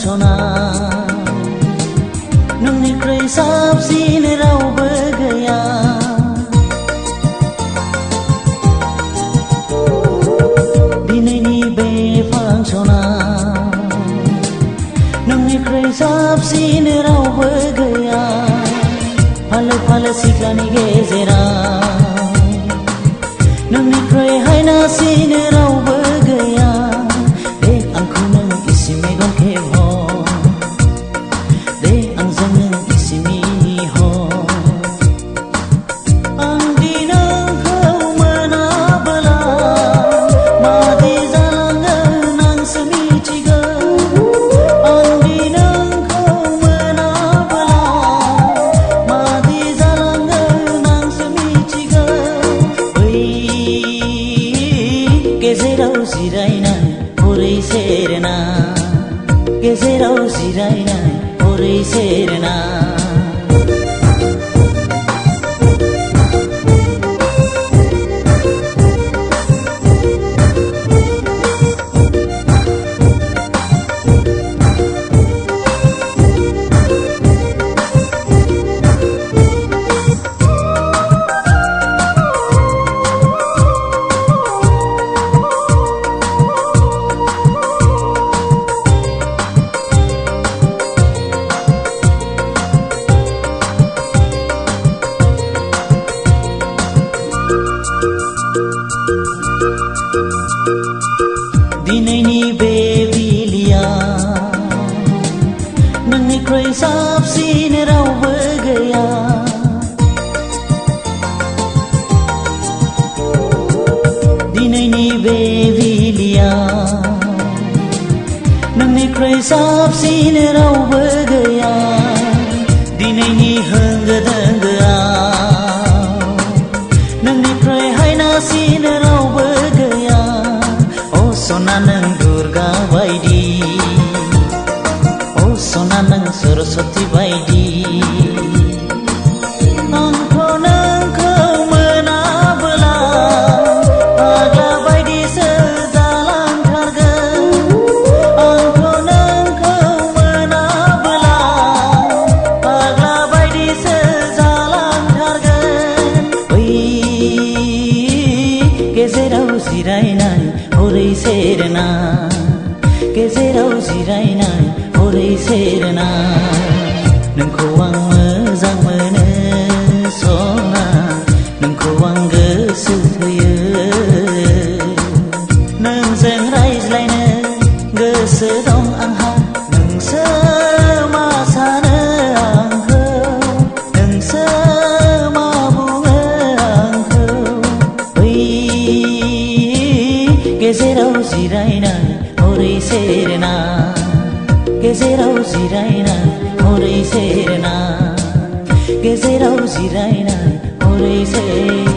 सना नोंनिख्रुइ साबसिन रावबो गैया दिनैनि बे फांसना नोंनिख्रुइ साबसिन रावबो गैया फालो फालो सिख्लानि गेजेराव नोंनिख्रुइ हायनासिन रावबो गैया दे आंखौ नों इसे मेगन खेबह दे आंजों नों इसे मिनिह आंदि नोंखौ मोनाबोला मादि जालांगोन आंसो मिथिगौ आंदि नोंखौ मोनाबोला मादि जालांगोन आंसो मिथिगौ बै गेजेराव जिरायनाय हरै सेरना गेजेराव जिरायनाय हरै सेरना दिनैनि बे बिलिया नोंनिख्रुइ साबसिन रावबो गैया दिनैनि बे बिलिया नोंनिख्रुइ साबसिन रावबो गैया दिनैनि होंगो दोंगोआव नोंनिख्रुइ हायनासिन रावबो गैया सना नों दुर्गा बायदि ओ सना नों सरस्वती बायदि आंथ' नोंखौ मोनाबोला फाग्ला बायदिसो जालांथारगोन आंथ' नोंखौ मोनाबोला फाग्ला बायदिसो जालांथारगोन बै गेजेराव जिरायनाय हरै सेरना गेजेराव जिरायनाय हरै सेरना नोंखौ आं मोजां मोनो सना नोंखौ आं गोसो होयो नोंजों रायज्लायनो गोसो दं आंहा नोंसो मा सानो आंखौ नोंसो मा बुङो आंखौ बै गेजेराव जिरायनाय हरै सेरना गेजेराव जिरायनाय हरै सेरना गेजेराव जिरायनाय हरै सेरना